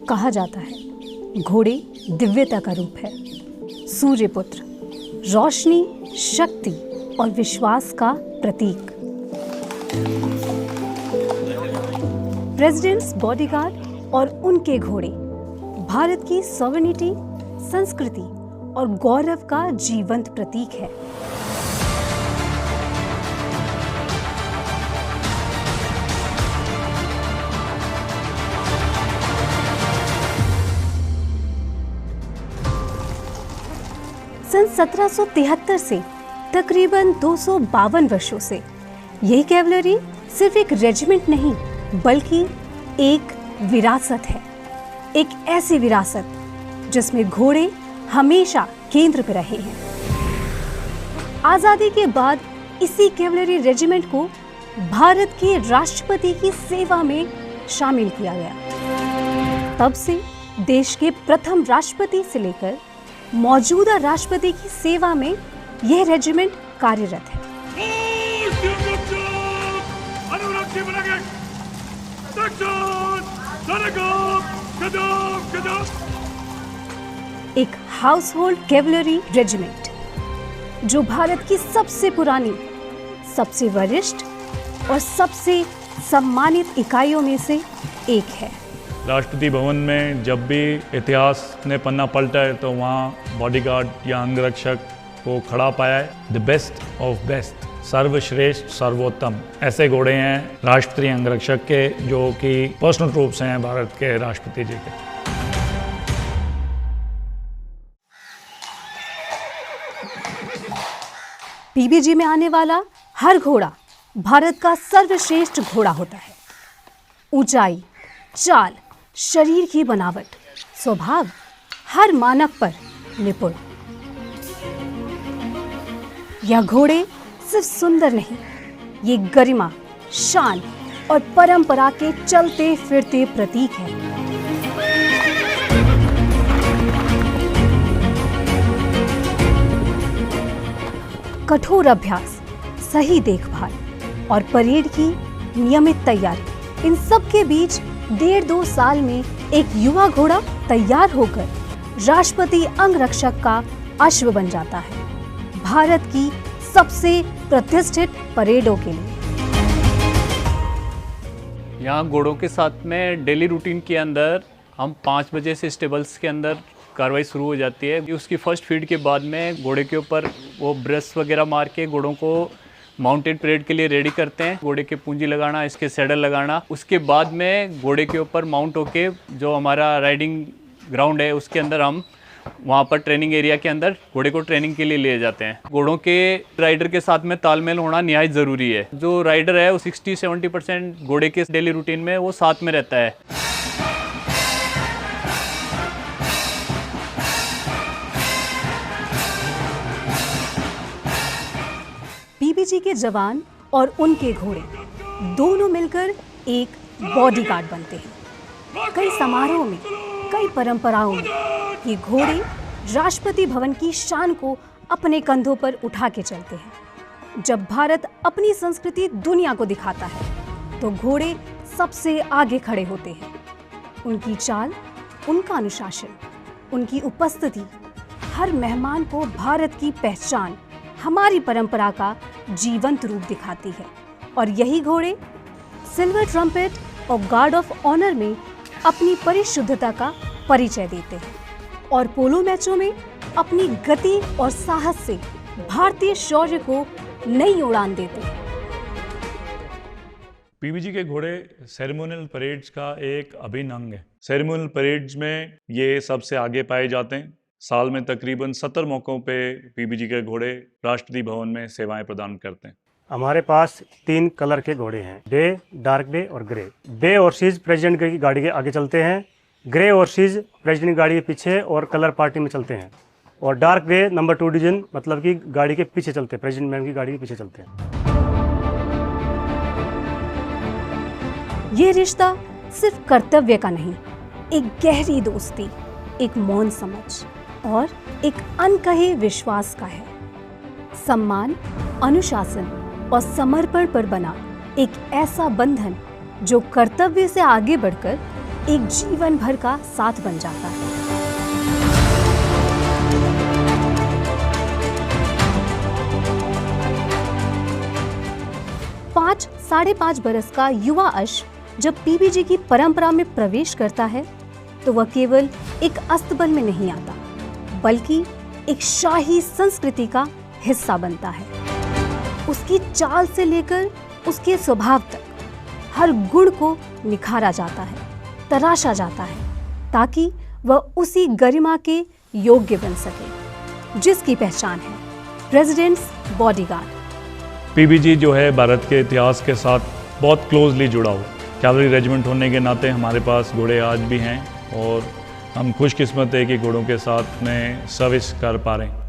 कहा जाता है घोड़े दिव्यता का रूप है, सूर्यपुत्र, रोशनी, शक्ति और विश्वास का प्रतीक। प्रेसिडेंट्स बॉडीगार्ड और उनके घोड़े भारत की सॉवरेनिटी, संस्कृति और गौरव का जीवंत प्रतीक है। सन 1773 से तकरीबन 252 वर्षों से यह कैवलरी सिर्फ एक रेजिमेंट नहीं बल्कि एक विरासत है, एक ऐसी विरासत जिसमें घोड़े हमेशा केंद्र पर रहे हैं। आजादी के बाद इसी कैवलरी रेजिमेंट को भारत के राष्ट्रपति की सेवा में शामिल किया गया। तब से देश के प्रथम राष्ट्रपति से लेकर मौजूदा राष्ट्रपति की सेवा में यह रेजिमेंट कार्यरत है। एक हाउस होल्ड कैवलरी रेजिमेंट जो भारत की सबसे पुरानी, सबसे वरिष्ठ और सबसे सम्मानित इकाइयों में से एक है। राष्ट्रपति भवन में जब भी इतिहास ने पन्ना पलटा है तो वहाँ बॉडीगार्ड या अंगरक्षक को खड़ा पाया है। द बेस्ट ऑफ बेस्ट, सर्वश्रेष्ठ, सर्वोत्तम ऐसे घोड़े हैं राष्ट्रपति अंगरक्षक के, जो कि पर्सनल ट्रूप्स हैं भारत के राष्ट्रपति जी के। पीबीजी में आने वाला हर घोड़ा भारत का सर्वश्रेष्ठ घोड़ा होता है। ऊंचाई, चाल, शरीर की बनावट, स्वभाव, हर मानक पर निपुण। यह घोड़े सिर्फ सुंदर नहीं, ये गरिमा, शान और परंपरा के चलते फिरते प्रतीक है। कठोर अभ्यास, सही देखभाल और परेड की नियमित तैयारी, इन सब के बीच 1.5-2 साल में एक युवा घोड़ा तैयार होकर राष्ट्रपति अंगरक्षक का अश्व बन जाता है, भारत की सबसे प्रतिष्ठित परेडों के लिए। यहाँ घोड़ों के साथ में डेली रूटीन के अंदर हम 5 बजे से स्टेबल्स के अंदर कार्रवाई शुरू हो जाती है। उसकी फर्स्ट फीड के बाद में घोड़े के ऊपर वो ब्रश वगैरह मार के घोड़ों को माउंटेड परेड के लिए रेडी करते हैं। घोड़े के पूंजी लगाना, इसके सैडल लगाना, उसके बाद में घोड़े के ऊपर माउंट होके जो हमारा राइडिंग ग्राउंड है उसके अंदर हम वहाँ पर ट्रेनिंग एरिया के अंदर घोड़े को ट्रेनिंग के लिए ले जाते हैं। घोड़ों के राइडर के साथ में तालमेल होना निहायत ज़रूरी है। जो राइडर है वो 60-70% घोड़े के डेली रूटीन में वो साथ में रहता है। पीबीजी के जवान और उनके घोड़े दोनों मिलकर एक बॉडीगार्ड बनते हैं। कई समारोह में, कई परंपराओं में ये घोड़े राष्ट्रपति भवन की शान को अपने कंधों पर उठा के चलते हैं। जब भारत अपनी संस्कृति दुनिया को दिखाता है तो घोड़े सबसे आगे खड़े होते हैं। उनकी चाल, उनका अनुशासन, उनकी उपस्थिति हर मेहमान को भारत की पहचान, हमारी परंपरा का जीवंत रूप दिखाती है। और यही घोड़े सिल्वर ट्रम्पेट और गार्ड ऑफ ऑनर में अपनी परिशुद्धता का परिचय देते हैं और पोलो मैचों में अपनी गति और साहस से भारतीय शौर्य को नई उड़ान देते हैं। पीबीजी के घोड़े सेरेमोनियल परेड्स का एक अभिन्न अंग है। सेरेमोनियल परेड्स में ये सबसे आगे पाए जाते हैं। साल में तकरीबन 70 मौक़ों पे पीबीजी के घोड़े राष्ट्रपति भवन में सेवाएं प्रदान करते हैं। हमारे पास 3 कलर के घोड़े हैं, डे, डार्क डे और ग्रे। डे हॉर्सेज प्रेसिडेंट की गाड़ी के आगे चलते हैं, ग्रे हॉर्सेज प्रेसिडेंट की गाड़ी के पीछे और कलर पार्टी में चलते हैं, और डार्क ग्रे नंबर 2 डिवीजन मतलब कि गाड़ी के पीछे चलते हैं, प्रेसिडेंट मैम की गाड़ी के पीछे चलते हैं। ये रिश्ता सिर्फ कर्तव्य का नहीं, एक गहरी दोस्ती, एक मौन समझ और एक अनकहे विश्वास का है। सम्मान, अनुशासन और समर्पण पर बना एक ऐसा बंधन जो कर्तव्य से आगे बढ़कर एक जीवन भर का साथ बन जाता है। साढ़े 5 बरस का युवा अश्व जब पीबीजी की परंपरा में प्रवेश करता है तो वह केवल एक अस्तबल में नहीं आता, बल्कि एक शाही संस्कृति का हिस्सा बनता है। उसकी चाल से लेकर उसके स्वभाव तक हर गुण को निखारा जाता है, तराशा जाता है, ताकि वह उसी गरिमा के योग्य बन सके जिसकी पहचान है प्रेसिडेंट्स बॉडीगार्ड। पीबीजी जो है भारत के इतिहास के साथ बहुत क्लोजली जुड़ा हुआ। कैवलरी रेजिमेंट होने के नाते हमारे पास घोड़े आज भी हैं और हम खुशकिस्मत है कि घोड़ों के साथ में सर्विस कर पा रहे हैं।